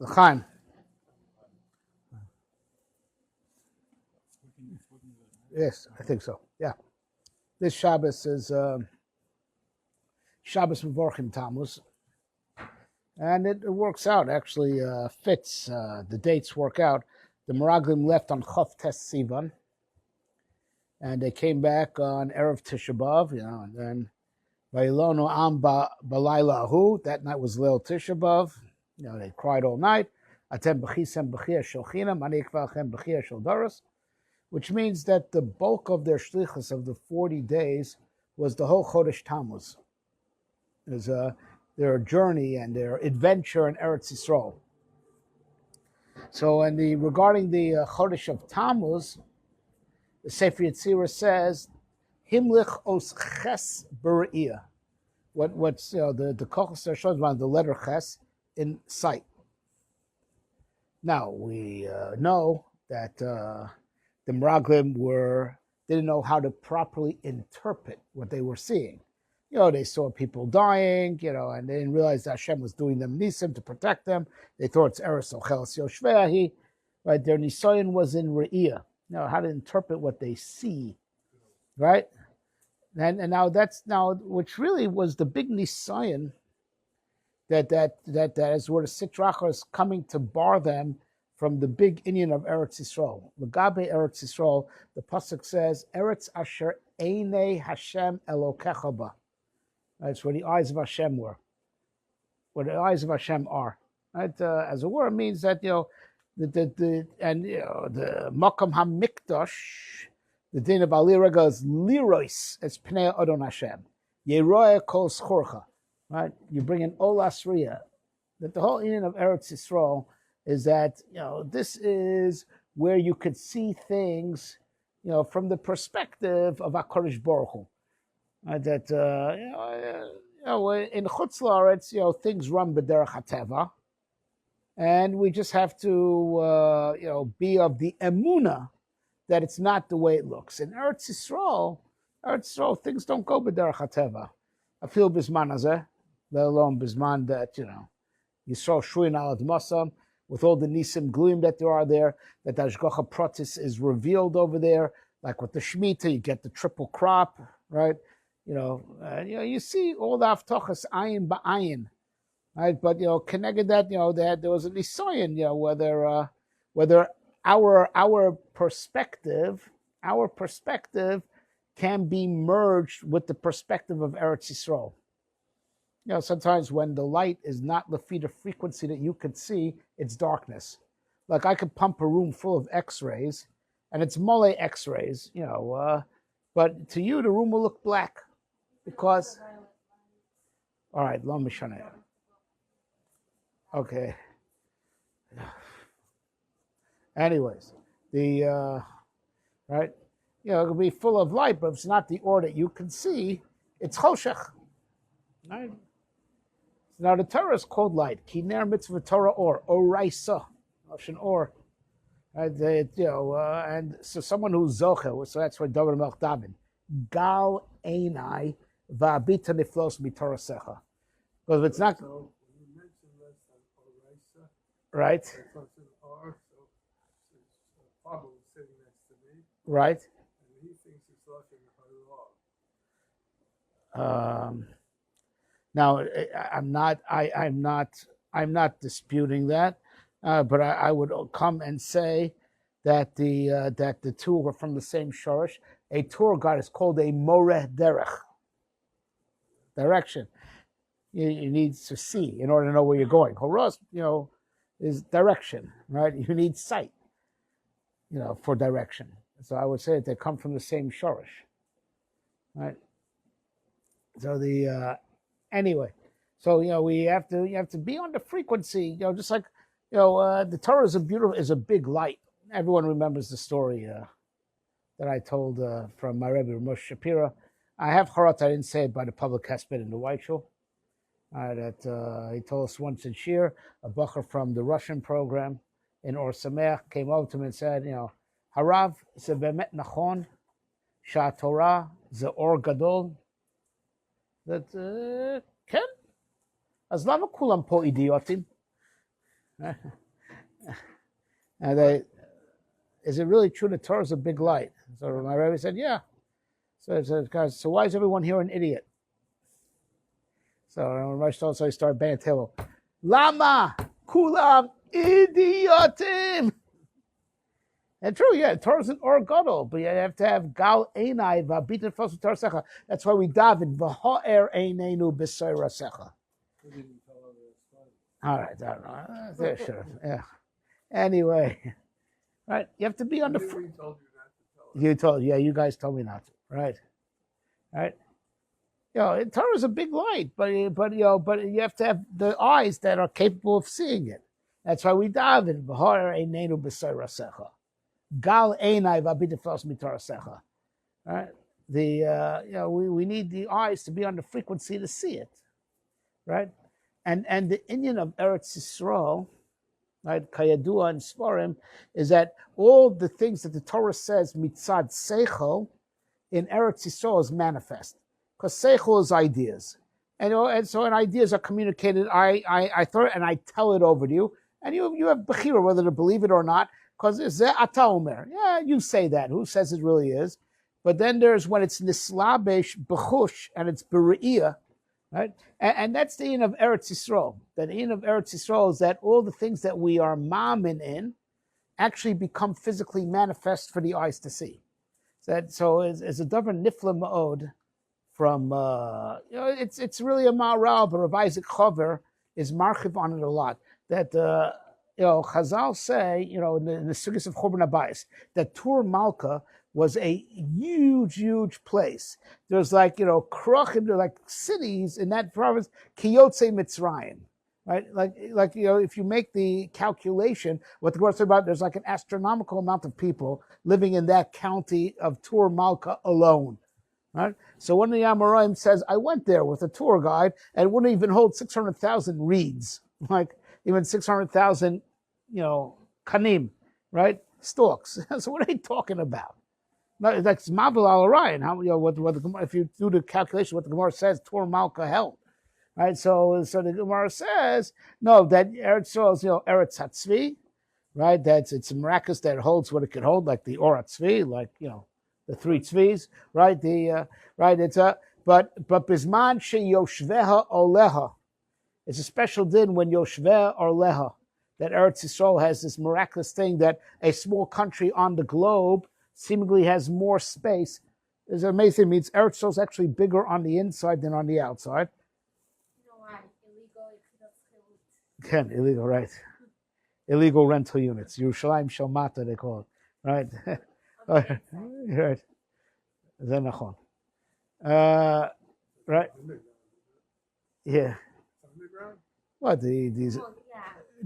L'chaim. Yes, I think so. Yeah. This Shabbos is Shabbos Mevorchim Tammuz. And it works out, actually fits. The dates work out. The Meraglim left on Chof Tes Sivan. And they came back on Erev Tisha B'Av, and then Vayilono Am Balayla Ahu. That night was Leil Tisha B'Av. They cried all night. Atem b'chisem b'chia shel chinam, ani ekvalchem b'chia shel doros, which means that the bulk of their shlichus of the 40 days was the whole Chodesh Tammuz. It was their journey and their adventure in Eretz Yisrael. So, regarding the Chodesh of Tammuz, the Sefer Yetzirah says, "Himlich os ches b're'iyah." What's the Kochos shows about the letter ches in sight. Now we know that the Meraglim didn't know how to properly interpret what they were seeing. They saw people dying, and they didn't realize that Hashem was doing them nisim to protect them. They thought it's eres ocheles yoshveahi, right? Their nisayon was in re'iyah. How to interpret what they see, right? And now that's which really was the big nisayon that is where the Sitra is coming to bar them from the big inyan of Eretz Yisrael. L'gabe Eretz Yisrael, the pasuk says, "Eretz asher einei Hashem elokecha ba." That's where the eyes of Hashem were, where the eyes of Hashem are. Right? As a word, means that the Makam HaMikdash, the din of Ali Rega is Lirois, it's Pnei Adon Hashem. Yeroe Kol Schorcha. Right? You bring in Olas Riyah. That the whole inyan of Eretz Yisrael is that, this is where you could see things, from the perspective of HaKadosh Baruch Hu. That, in Chutz La'aretz, things run b'derech HaTeva. And we just have to, be of the emunah that it's not the way it looks. In Eretz Yisrael, things don't go b'derech HaTeva. I feel bisman hazeh, let alone bisman that, Yisrael shuyin al admasam, with all the nisim gluim that there are there, that the Hashgacha Pratis is revealed over there, like with the Shemitah, you get the triple crop, right? You see all the avtochas ayin ba'ayin, right? But connected that that there was a nisayon, whether our perspective can be merged with the perspective of Eretz Yisrael. Sometimes when the light is not the frequency that you could see, it's darkness. Like I could pump a room full of X-rays, and it's mole X-rays, but to you the room will look black because. All right, lo mishane. Okay. Anyways, the right, it'll be full of light, but if it's not the or that you can see, it's choshech. Right? Now the Torah is called light. Kiner mitzvah Torah or oraisa, Russian or. Right? And so someone who's zochel, so that's what David Melch David. Gal einai va'abita niflos mitorah secha. Because if it's not. So you mentioned last time oraisa. Right. Pablo was sitting next to me. Right. And he thinks it's looking halal. Now, I'm not disputing that, but I would come and say that the two were from the same shorish. A tour guide is called a moreh derech, direction. You need to see in order to know where you're going. Horos, is direction, right? You need sight, for direction. So I would say that they come from the same shorish, right? So anyway, so you have to be on the frequency, just like the Torah is a big light. Everyone remembers the story that I told from my Rebbe Moshe Shapira. I have Charat, I didn't say it by the public hesped in the White Shul. That he told us once in Shir, a bacher from the Russian program in Or Sameach came over to him and said, Harav, ze bemet nachon, sha Torah, ze or gadol. That Ken, as lama kulam po idiotim, And they, is it really true that Torah is a big light? So my rabbi said, yeah. So why is everyone here an idiot? So Rashi told us, I started banging the table. Lama kulam idiotim. And true, yeah, Torah is an or gadol, but you have to have gal einai v'abitin fos Torah secha. That's why we daven v'ha'er einenu b'soy rasecha. All right, I don't know. Sure, yeah. Anyway, right, you have to be on the. You guys told me not to, right? Torah is a big light, but you have to have the eyes that are capable of seeing it. That's why we daven v'ha'er einenu b'soy rasecha. Gal einai v'abitin fos Torah secha. Right? We need the eyes to be on the frequency to see it, right? And the Indian of Eretz Yisrael, right, Kayadua and Svarim, is that all the things that the Torah says mitzad seichel in Eretz Yisrael is manifest, because seichel is ideas, and so ideas are communicated. I throw it and I tell it over to you, and you have bechira whether to believe it or not, because it's ata omer. Yeah, you say that. Who says it really is? But then there's when it's nislabesh b'chush and it's b're'iyah. Right, and that's the in of Eretz Yisrael. The in of Eretz Yisrael is that all the things that we are mamin in actually become physically manifest for the eyes to see. So it's a davar nifla ma'od from it's really a ma'aral, but Rav Isaac Chover is marchiv on it a lot. That Chazal say in the sugis of Churban Abayis that Tur Malka was a huge place. There's krochim, there are like cities in that province, Kiyotze Mitzrayim, right? Like if you make the calculation, what the Gemara said about, there's like an astronomical amount of people living in that county of Tur Malka alone, right? So one of the Amoraim says, I went there with a tour guide and it wouldn't even hold 600,000 reeds, like even 600,000, kanim, right? Stalks. So what are they talking about? No, that's Mabel al Orion. How if you do the calculation, what the Gemara says, Tor Malka held, right? So the Gemara says no, that Eretz Yisrael is Eretz Hatzvi, right? It's miraculous that it holds what it can hold, like the Or Hatzvi, like the three tzvis, right? It's but Bisman she Yoshveha Oleha, it's a special din when Yoshveh Oleha, that Eretz Yisrael has this miraculous thing that a small country on the globe seemingly has more space. It's amazing. It means Eretz Yisrael is actually bigger on the inside than on the outside. You know why? Illegal, right? Illegal rental units. Yerushalayim Shalmata, they call it, right? Right. Zenachon. Right? Yeah. What these?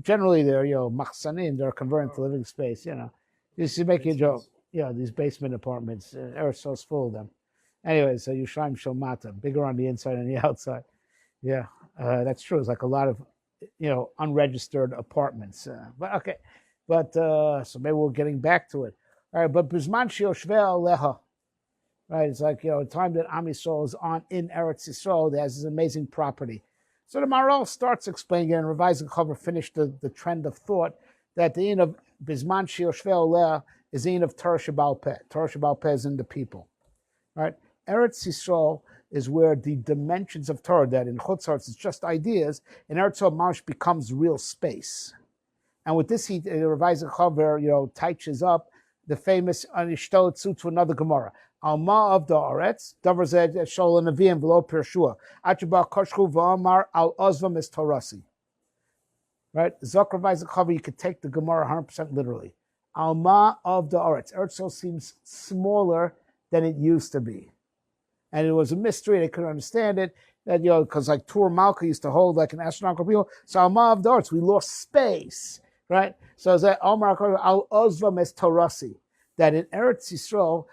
Generally, they're machsanim. They're converted to living space. Just to make you a joke. These basement apartments, Eretz Yisrael's full of them. Anyway, so Yerushalayim Shalmata, bigger on the inside than the outside. Yeah, that's true. It's like a lot of, unregistered apartments. So maybe we're getting back to it. All right, but Bizman Yoshveh Aleha, right? It's like, the time that Am Yisrael is in Eretz Yisrael, there's this amazing property. So the Maharal starts explaining it, and Rav Isaac Chover finished the trend of thought that the in of Bizman Yoshveh Aleha is the in of Torah Sheba'al Peh. Torah Sheba'al Peh is in the people, right? Eretz Yisrael is where the dimensions of Torah, that in Chutz La'aretz it's just ideas, in Eretz Yisrael Mamash becomes real space. And with this, Rav Isaac Chover, touches up the famous Anishtoletzu to another Gemara. Alma of the Aretz, Davar Zed Shol Neviim V'lo Pershua, Achba Koshchu V'Amar Al Ozvam Es Torasi. Right? Zok Rav Isaac Chover, you could take the Gemara 100% literally. Alma of the Aretz. Eretz Yisrael seems smaller than it used to be. And it was a mystery, they couldn't understand it, that, because like Tur Malka used to hold like an astronomical people. So Alma of the Aretz, we lost space, right? So that Omar Al Ozvam Es Torasi, that in Eretz Yisrael,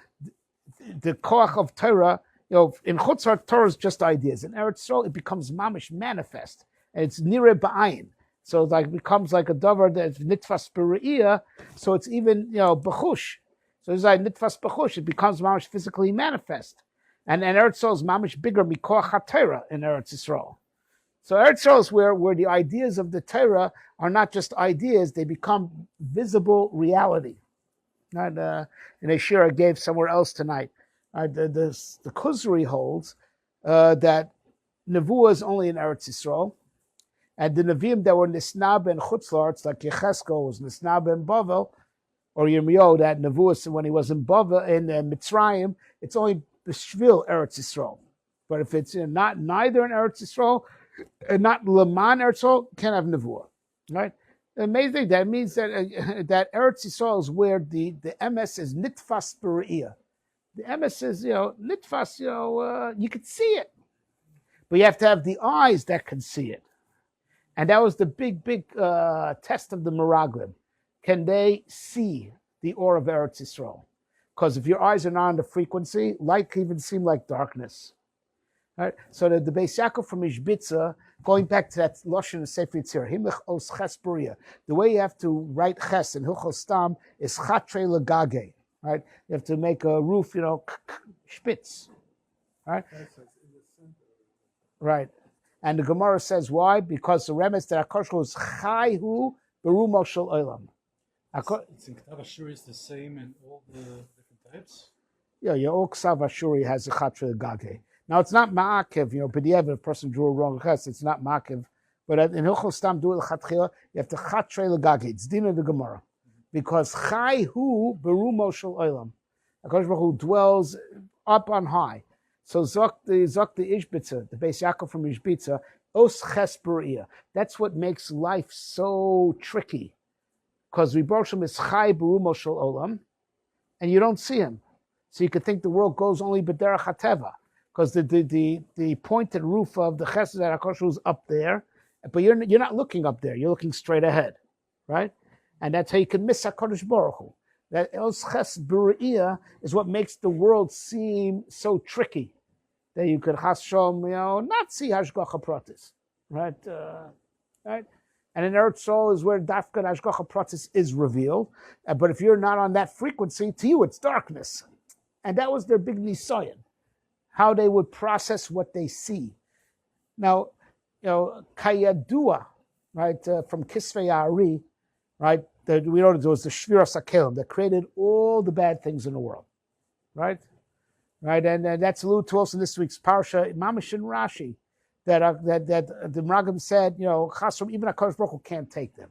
the koach of Torah, in Chutz La'aretz, Torah is just ideas. In Eretz Yisrael, it becomes mamish manifest. And it's nire ba'ayin. So it becomes like a davar that's nitfas b're'iyah, so it's even, b'chush. So it's like nitfas b'chush, it becomes mamish physically manifest. And Eretz Yisrael is mamish bigger mikoach HaTorah in Eretz Yisrael. So Eretz Yisrael is where the ideas of the Torah are not just ideas; they become visible reality. Not in a shir I gave somewhere else tonight. The Kuzari holds that Nevuah is only in Eretz Yisrael, and the Nevi'im that were Nisnab and Chutzlarts, like Yecheskel was Nisnab and Bavel, or Yirmiyahu, that Nevuah, when he was in Bavel, in Mitzrayim, it's only B'Shvil Eretz Yisrael. But if it's not neither in Eretz Yisrael, and not Leman Eretz Yisrael, can't have Nevuah, right? The amazing thing, that means that that Eretz Yisrael is where the MS is Nitfas B'Re'iyah. The MS is, Nitfas, you could see it. But you have to have the eyes that can see it. And that was the big test of the Meraglim. Can they see the aura of Eretz Yisrael? Because if your eyes are not on the frequency, light can even seem like darkness. Right? So the Beis Yaakov from Ishbitza, going back to that Lashon and Sefer Yitzir, Himlich Os Ches B'Re'iyah, the way you have to write Ches in Hilchos Stam is Chatre Legage. Right? You have to make a roof, spitz. Right? Right. And the Gemara says why? Because the remes that HaKadosh is Chayhu Berumo Shel Olam. Ktav Ashuri is the same in all the different types? Yeah, your Ksav Ashuri has a Chatre Legage. Now it's not Ma'akev, but if a person drew a wrong Ches, it's not Ma'akev. But in Hilchos Stam do it Chatchila, you have to Chatre Legage. It's Din of the Gemara. Because Chayhu Berumo Shel Olam. HaKadosh Baruch Hu dwells up on high. So Zok the Ishbitzer, the Beis Yaakov from Ishbitzer, Os Ches B'Re'iyah. That's what makes life so tricky. Because Riboshim is Chai Berumo Shel Olam, and you don't see him. So you could think the world goes only B'derech HaTeva. Because the pointed roof of the Chesed that HaKadosh is up there, but you're not looking up there, you're looking straight ahead. Right? And that's how you can miss HaKadosh Baruch Hu. That Os Ches B'Re'iyah is what makes the world seem so tricky. That you could Hashom, not see Hashgacha Pratis. Right? Right? And in Eretz Yisrael is where Dafka Hashgacha Pratis is revealed. But if you're not on that frequency, to you it's darkness. And that was their big nisayon. How they would process what they see. Now, Kayadua, right, from Kisvei Ari, right, we know it was the Shviras HaKelim that created all the bad things in the world, right? Right, and that's alluded to also in this week's Parsha, Mamish and Rashi, that the Meraglim said, Chasrom, even HaKadosh Baruch Hu can't take them.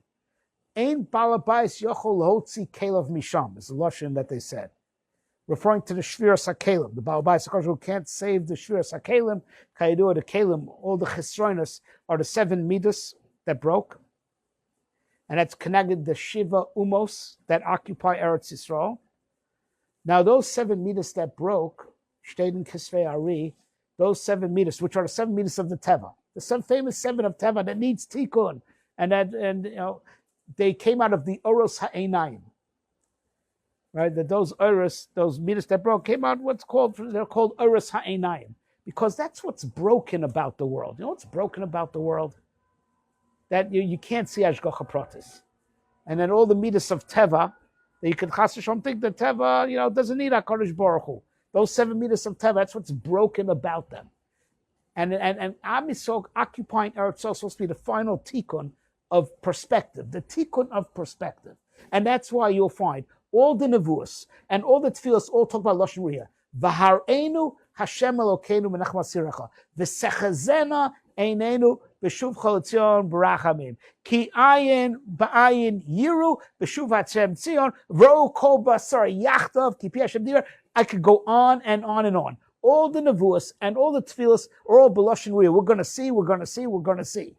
Ein balabais yochol hotzi kelev misham, is the Lashon that they said. Referring to the Shviras HaKelim, the Balabais HaKadosh Baruch Hu can't save the Shviras HaKelim, Kayadua the Kelim, all the Chesroinus are the 7 midas that broke. And that's connected the Shiva Umos that occupy Eretz Yisrael. Now those 7 midas that broke, Shteden Kisvei Ari, those 7 midas, which are the 7 midas of the Teva, the famous 7 of Teva that needs Tikkun, and they came out of the Oros Ha'einayim. Right, that those midas that broke came out they're called Oros Ha'einayim, because that's what's broken about the world. You know what's broken about the world? That you can't see Hashgacha Pratis. And then all the midas of Teva, that you can Chas V'Shalom think that Teva, doesn't need HaKadosh Baruch Hu. Those 7 midas of Teva, that's what's broken about them. And Am Yisrael occupying Eretz Yisrael is supposed to be the final tikkun of perspective, the tikkun of perspective. And that's why you'll find all the nevuos and all the tefillos all talk about Lashon Riyah. V'har'enu Hashem Elokeinu menachmas sirecha v'sechazena einenu b'shuv Cholitzion b'rachamim ki ayin ba'ayin yiru b'shuv Hashem Tzion v'ro kol basar yachtav ki pi Hashem diber. I could go on and on and on. All the nevuos and all the tefillos are all b'Lashon Riyah. We're going to see.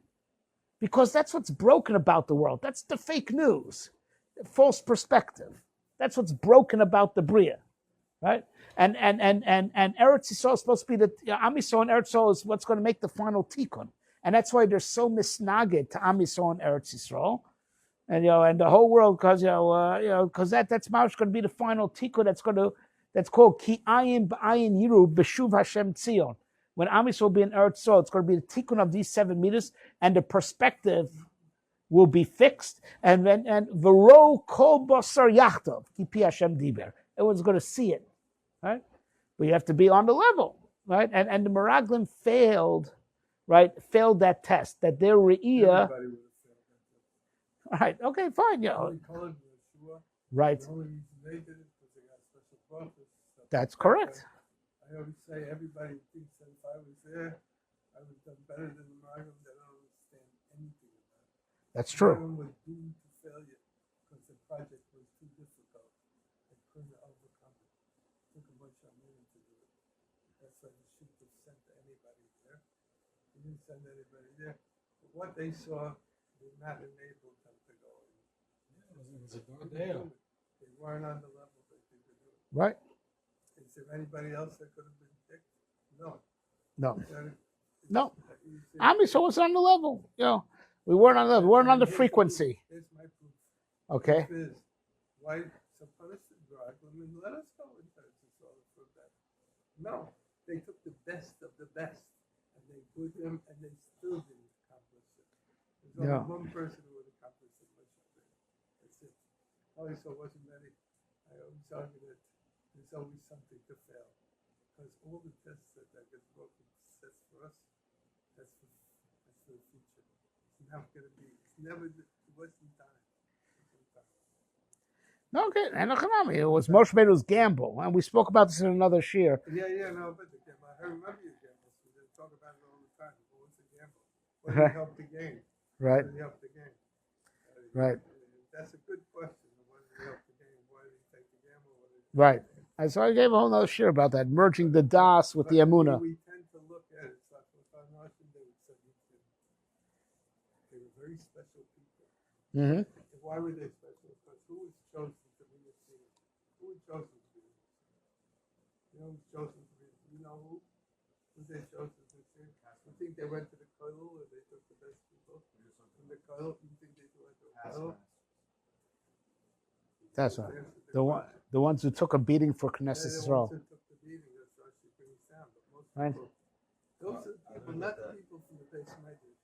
Because that's what's broken about the world. That's the fake news, false perspective. That's what's broken about the Bria, right? And Eretz Yisrael is supposed to be Am Yisrael and Eretz Yisrael is what's going to make the final tikkun, and that's why they're so misnaged to Am Yisrael and Eretz Yisrael, and the whole world because that's going to be the final tikkun that's called Ki Ayin B'Ayin Yiru B'Shuv Hashem Tzion. When Am Yisrael will be in Eretz Yisrael, it's going to be the tikkun of these 7 midas, and the perspective will be fixed, and v'ro kol basar yachtov ki pi Hashem diber. Everyone's going to see it, right? But you have to be on the level, right? And the Meraglim failed right, failed that test. That their re'iyah, Everybody would have failed that. right? Okay, fine, Only colored Yeshua. right. The only reason they did it because they got special prophets. That's correct. I always say everybody thinks that if I was there, I would have done better than the Margum. They don't understand anything about it. That's true. Margum was doomed to failure because the project was too difficult. They couldn't overcome it. It took a bunch of men to do it. That's why they shouldn't have sent anybody there. They didn't send anybody there. But what they saw did not enable them to go in. It was a good day. They weren't on the level that they could do it. Right? Is there anybody else that could have been picked? No. No. That- No. you see- Amiso was on the level. We weren't on the level. We weren't on the Here's frequency. Here's my proof. Okay. Proof is, why so punish the drug? I mean, let us go and touch this all for that. No, they took the best of the best and they put them, and they still didn't accomplish it. There's only Yeah. one person who would accomplish it. That's it. Also, wasn't many. I always argue that there's always something to fail, because all the tests that get broken sets for us. That's for the future. It's not going to be. It's never. It wasn't time. No, okay. And it was Moshe Rabbeinu's gamble, and we spoke about this in another shir. Yeah, no, but the gamble. I remember your gambles. We didn't talk about it all the time. What was the gamble? What did it help the game? Right. What did it help the game? Right. That's a good question. What did it help the game? Why did he take the gamble? Right. And so I gave a whole nother shir about that, merging the das with the Emunah. We tend to look at it. It's like with our Russian, they would say they were very special people. Mm-hmm. And why were they special? Because who was chosen to be the king? Who was chosen to be the king? You know who was chosen to be? You know who? Who they chosen to be king? You think they went to the kollel and they took the best people from the kollel? You think they went to the kollel? That's right. The ones who took a beating for Knesset They're the Israel. ones who took the beating. That's why she brings down. But most Right. people, those are the people, not the people from the base measure.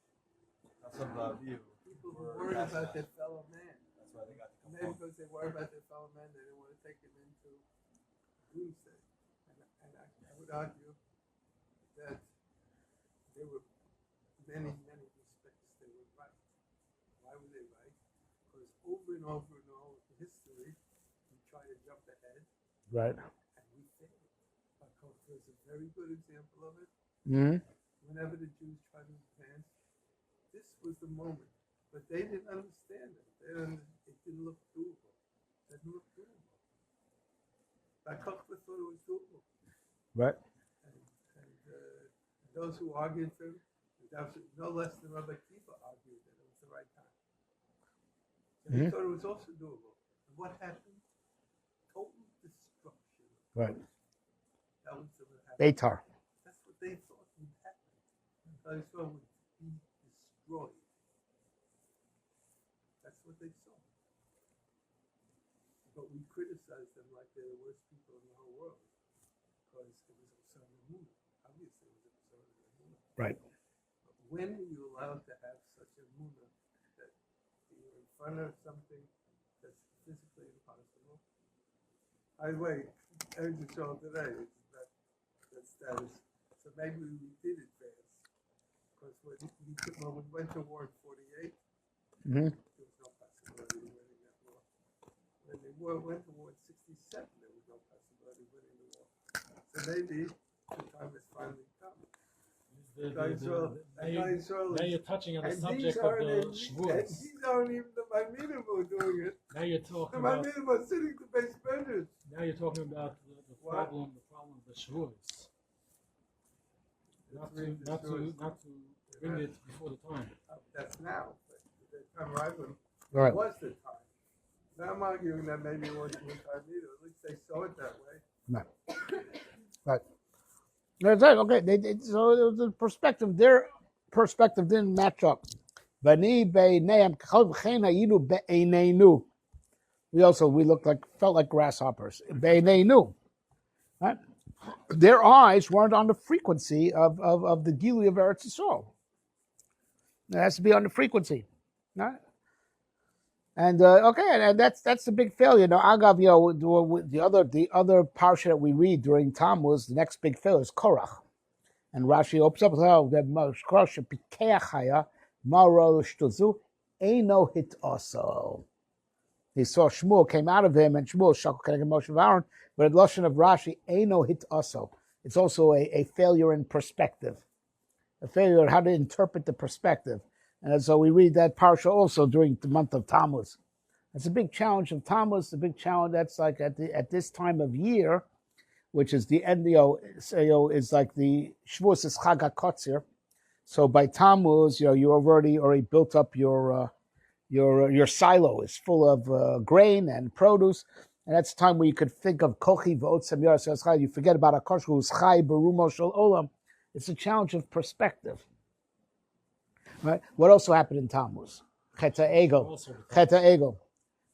That's about you. People who worry about their fellow man. That's why they got the Maybe because they worry about their fellow man, they didn't want to take him into doomsday. And I would argue that there were many respects they were right. Why were they right? Because over and over in history, we try to jump ahead Right. and we failed. There's a very good example of it. Mm-hmm. Whenever the Jews tried to advance, this was the moment. But they didn't understand it. It didn't look doable. It didn't look doable. Bar Kokhba thought it was doable. Right. And those who argued for him, no less than Rabbi Kiva argued that it was the right time. So he thought it was also doable. And what happened? Total destruction. Right. That was what happened. Beitar. That's what they thought would happen. They thought would be destroyed. That's what they saw. But we criticized them like they're the worst people in the whole world because it was Osama bin Laden. Obviously, it was Osama bin Laden. Right. But when are you allowed to have such a muna that you're in front of something that's physically impossible? By the way, I heard the show today. It's that status. So maybe we did advance because when we went to war in '48, Mm-hmm. there was no possibility of winning that war. When they went to war in '67, there was no possibility of winning the war. So maybe the time has finally come. Now you're touching on the And subject these of aren't the even- and Shavuos. these aren't even the Maiminim who are doing it. Now you're The talking about Maiminim are sitting to base benders. now you're talking about the What? problem of the Shavuos. Not to bring it before the time. That's now. But the time arriving Right. was the time. Now I'm arguing that maybe it wasn't the time either. At least they saw it that way. Right. Right. That's right. Okay. So the perspective, their perspective didn't match up. We felt like grasshoppers. Right? Their eyes weren't on the frequency of the Gili of Eretz Yisrael. It has to be on the frequency. Right? And and that's the big failure. Now, Agav, the other parsha that we read during Tammuz, the next big failure is Korach. And Rashi opens up, oh, that Moshe Pikeach Haya, Maro Shtuzu, Eino Hit also. He saw Shmuel came out of him, and Shmuel Shakal Keneged Moshe Aaron, but the Lashon of Rashi, Eino Hit also. It's also a failure in perspective, a failure in how to interpret the perspective. And so we read that parsha also during the month of Tammuz. That's a big challenge of Tammuz, a big challenge that's like at this time of year, which is the end, is like the Shavuos is Chag HaKotzir. So by Tammuz, you already built up your silo is full of grain and produce, and that's the time where you could think of Kochi V'Otzem Yaras Chai. You forget about Akash who's Chai Berumo Shel Olam. It's a challenge of perspective. Right? What also happened in Tammuz? Cheta Egel.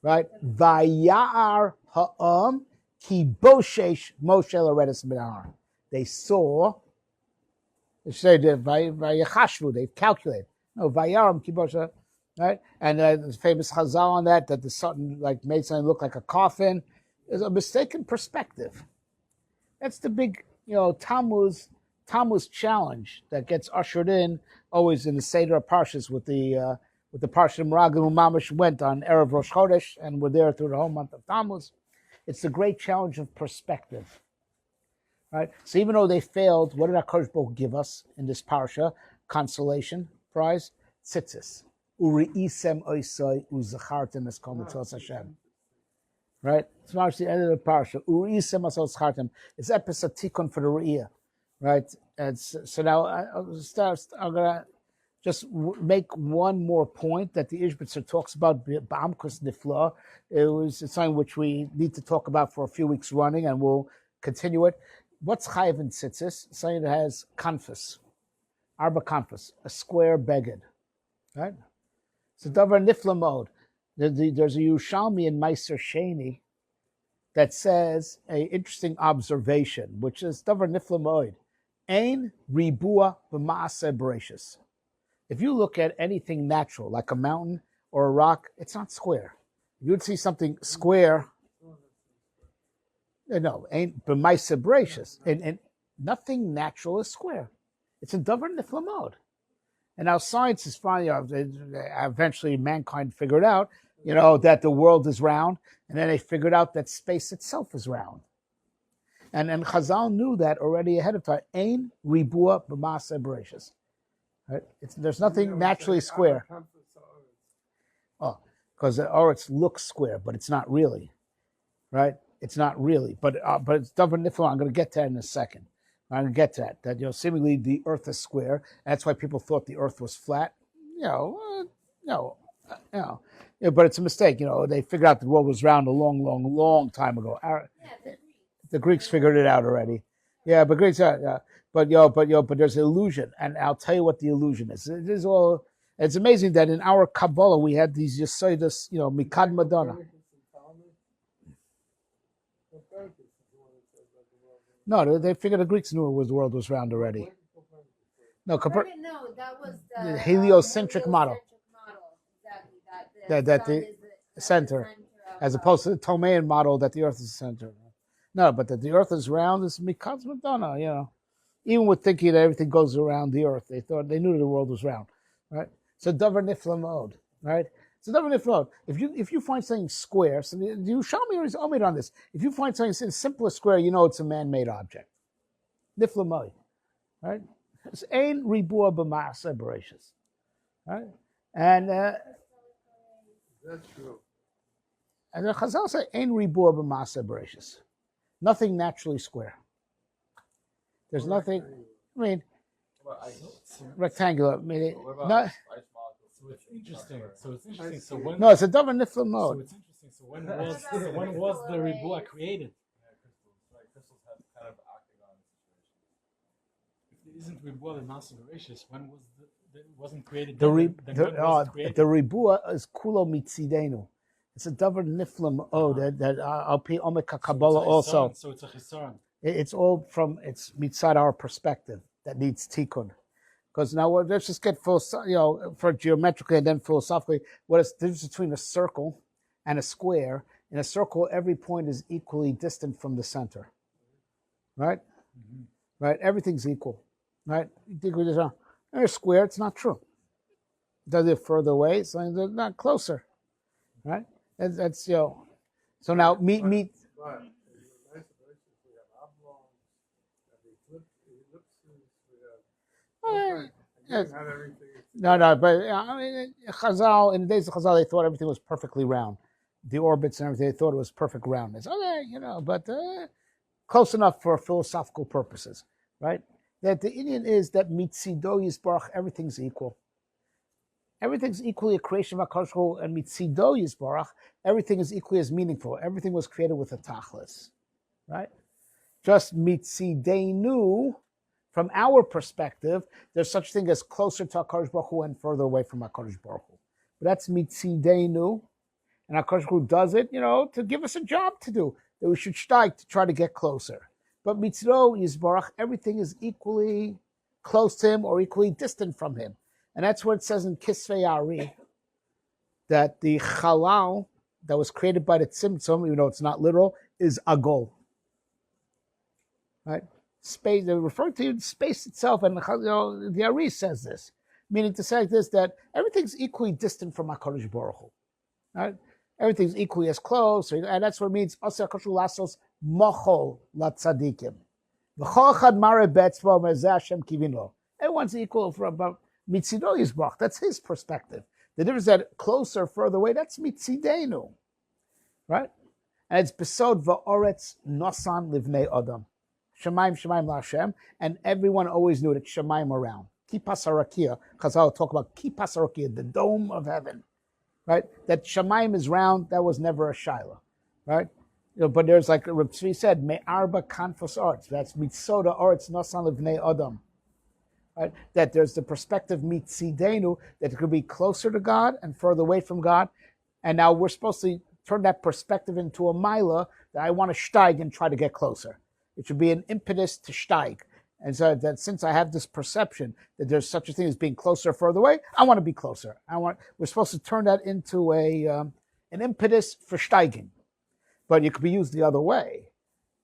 Right? Vayar Ha'am Ki Boshesh Moshe L'Redes B'Nahar. They saw. They say Vayachashvu. They've calculated. No, Vayaram Ki Boshesh. Right? And the famous Chazal on that the sun made something look like a coffin. Is a mistaken perspective. That's the big, Tammuz challenge that gets ushered in always in the Seder Parshas with the Parsha Meraglim who Mamash went on Erev Rosh Chodesh and were there through the whole month of Tammuz. It's the great challenge of perspective. Right? So even though they failed, what did HaKadosh Baruch Hu give us in this Parsha? Consolation prize, tzitzis. Uri'isem oisoi uzachartem es kol mitzvos Hashem. Right? It's marks the end of the parsha. Uri'isem asol zachartem. It's episode tikun for the Re'iyah. Right? And so now I'm going to just make one more point that the Ishbitzer talks about, Ba'amkus Nifla. It's something which we need to talk about for a few weeks running, and we'll continue it. What's chayiv in tzitzis? Something that has kanfus, arba kanfus, a square beged. Right? It's a davar nifla mode. There's a Yerushalmi in Meiser Sheni that says an interesting observation, which is davar nifla mode. Ein ribua b'maaseh bereshis. If you look at anything natural, like a mountain or a rock, it's not square. If you'd see something square, no, ain't b'maaseh bereshis, and nothing natural is square. It's a davar nifla mode. And now science is finally, eventually mankind figured out, that the world is round, and then they figured out that space itself is round. And Chazal knew that already ahead of time. Ein ribua b'maaseh bereshis. Right? There's nothing naturally square. Oh, because the Oretz looks square, but it's not really. Right? It's not really. But it's davar nifla. I'm going to get to that in a second. I'm going to get to that. That seemingly the Earth is square. That's why people thought the Earth was flat. But it's a mistake. They figured out the world was round a long, long, long time ago. The Greeks figured it out already. Yeah, but Greeks, but there's an illusion, and I'll tell you what the illusion is. It is all. It's amazing that in our Kabbalah we had these Yesodus, Mikad Madonna. No, they figured the Greeks knew the world was round already. No, that was the heliocentric model. Exactly. That the center, as opposed to the Ptolemean model that the Earth is the center. No, but that the Earth is round is Mikaz Madonna, Even with thinking that everything goes around the Earth, they knew the world was round, right? So davar nifla mode, right? So davar nifla mode. If you find something square, so you show me his omid on this. If you find something simple as square, it's a man-made object. Nifla mode, right? It's ein ribua b'maaseh bereshis, right? And That's true. And the Chazal say ein ribua b'maaseh bereshis. Nothing naturally square. There's nothing. Rectangular. So it's interesting. So when No, it's a davar nifla mode. So it's interesting. So when was the Ribua created? Crystals have kind of octagon situation. If it isn't Ribua the Master Bereshis, when was it wasn't created? The created? Ribua is kulo mitzidenu. It's a davar nifla mode that I'll pay Omek Kabbalah also. So it's a chisaron. It's all from mitzad our perspective that needs tikkun. Because now let's just get for geometrically and then philosophically, what is the difference between a circle and a square? In a circle, every point is equally distant from the center. Right? Mm-hmm. Right? Everything's equal. right? You think we just they're square. It's not true. Does it further away? So they're not closer, right? That's So now meet. But in the nice verses, we have oblongs, we have ellipses, we have Yes. not everything. No, but I mean, Chazal, in the days of Chazal, they thought everything was perfectly round. The orbits and everything, they thought it was perfect roundness. Okay, but close enough for philosophical purposes, right? That the Indian is that mitzido yisbarach, everything's equal. Everything's equally a creation of HaKadosh Baruch Hu, and mitzido yisbarach, everything is equally as meaningful. Everything was created with a tachlis, right? Just mitzidenu, from our perspective, there's such thing as closer to HaKadosh Baruch Hu and further away from HaKadosh Baruch Hu. But that's mitzidenu, and HaKadosh Baruch Hu does it, to give us a job to do, that we should strike to try to get closer. But mitzro yisbarach, everything is equally close to him or equally distant from him. And that's what it says in Kisvei Ari, that the halal that was created by the tzimtzum, even though it's not literal, is agol. Right? Space, they're referring to space itself, and the Ari says this, meaning to say this, that everything's equally distant from HaKadosh Baruch Hu. Right? Everything's equally as close, and that's what it means, Aseh HaKadosh Lasos Mochol Latzadikim. V'chol echad mare betzvo mezeh Hashem kivino. Everyone's equal from Mitzido Yisbach. That's his perspective. The difference that closer, further away, that's Mitzidenu. Right? And it's Besod Va'oretz Nosan Livnei Adam. Shemaim LaHashem. And everyone always knew that Shemaim around. Kipas HaRakia. Chazal talk about Kipas HaRakia, the dome of heaven. Right? That Shemaim is round, that was never a Shiloh. Right? But there's, like Reb Tzvi said, Me'arba Kanfos Arts. That's Mitzoda Arts Nosan Livnei Adam. Right? That there's the perspective mitzidenu, that it could be closer to God and further away from God. And now we're supposed to turn that perspective into a mila, that I want to steig and try to get closer. It should be an impetus to steig. And so that since I have this perception that there's such a thing as being closer or further away, I want to be closer. We're supposed to turn that into an impetus for steiging. But it could be used the other way.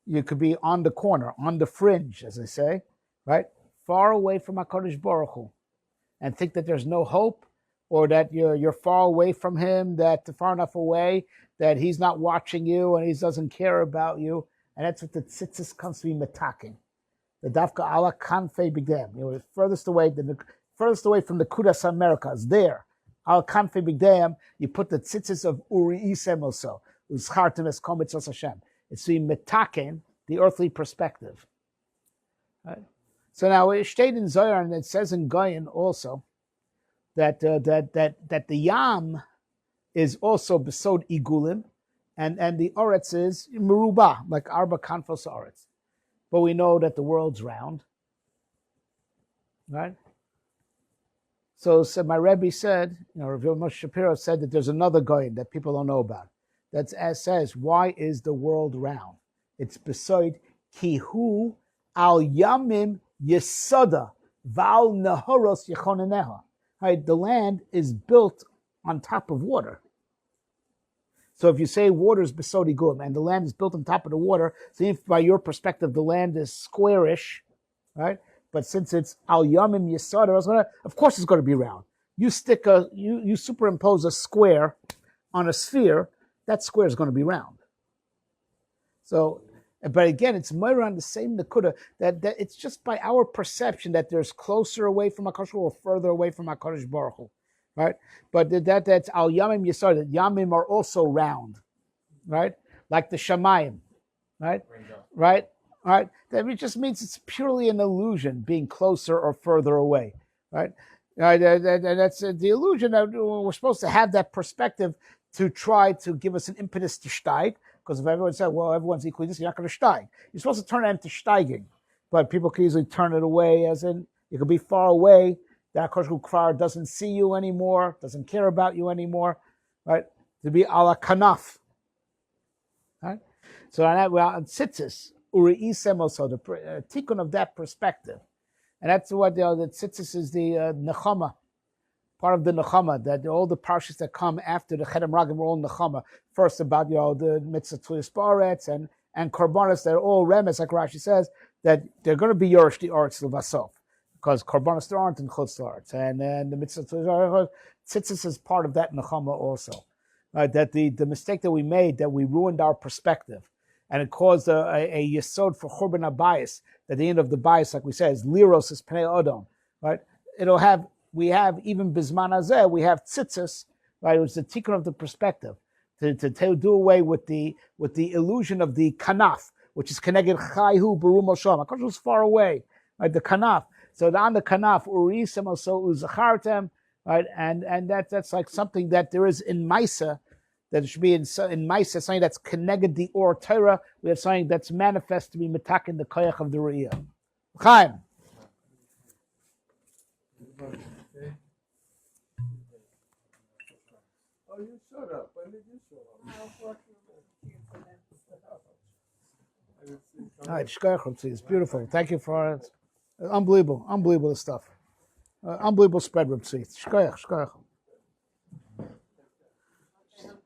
You could be on the corner, on the fringe, as they say, right? Far away from HaKadosh Baruch Hu, and think that there's no hope, or that you're far away from him, that far enough away that he's not watching you and he doesn't care about you. And that's what the tzitzis comes to be metaking. The dafka ala kanfei bigdam. Furthest away from the Kudas America is there. Al kanfei bigdam, you put the tzitzis of Uri Isem also. Uschartim es komitzos Hashem. It's the metaking, the earthly perspective. Right? So now it stayed in Zohar, and it says in Goyen also that the Yam is also besod igulim, and the Oretz is meruba, like arba kanfos Oretz. But we know that the world's round, right? So my Rebbe said, Rav Moshe Shapiro said that there's another Goyen that people don't know about. That says, why is the world round? It's besod kihu al yamim Yesoda Val Nahoros Yechoneneha. Right, the land is built on top of water. So if you say water is besodi gum and the land is built on top of the water, so if by your perspective the land is squarish, right? But since it's al yamim yesoda, of course it's going to be round. You superimpose a square on a sphere, that square is going to be round. So. But again, it's more on the same nakuda that it's just by our perception that there's closer away from HaKadosh or further away from HaKadosh Baruch Hu, right? But that's al yamim yisod. That yamim are also round, right? Like the shamayim, right? Right. That just means it's purely an illusion, being closer or further away, right? And that's the illusion that we're supposed to have that perspective to try to give us an impetus to steig. Because if everyone said, well, everyone's equally this, you're not going to steig. You're supposed to turn it into steiging. But people can easily turn it away, as in, you could be far away, that HaKadosh Kfar doesn't see you anymore, doesn't care about you anymore, right? To be ala kanaf. Right? So on tzitzis, uri isem also, the tikkun of that perspective. And that's what the tzitzis is, the nechama. Part of the nechama, that all the parshas that come after the Chedem Ragim were all nechama. First about the mitzvah tuyas baretz and korbanos, they're all remes, like Rashi says, that they're going to be yorish the oretz levasof. because korbanos aren't in chutz la'aretz, and then the mitzvah tzitzis is part of that nechama also. That the mistake that we made, that we ruined our perspective, and it caused a yesod for churban habayis. At the end of the bayis, like we said, is liros is pnei odom, right? We have even bisman hazeh, we have tzitzis, right? It was the tikkun of the perspective to do away with the illusion of the kanaf, which is keneged chayhu berum Hashem. Hakadosh was far away, right? The kanaf. So on the kanaf, urisim also uzachartem, right? And that's like something that there is in Maisa, that it should be in Maisa, something that's connected the or Torah. We have something that's manifest to be metakin the koyach of the Re'iyah. Chaim. Okay. Oh, you showed up. When did you show up? I was working on the for them. I didn't see you All right, shkoyach, it's beautiful. Thank you for it. Unbelievable stuff. Unbelievable spread, Reb Tzvi. Shkoyach.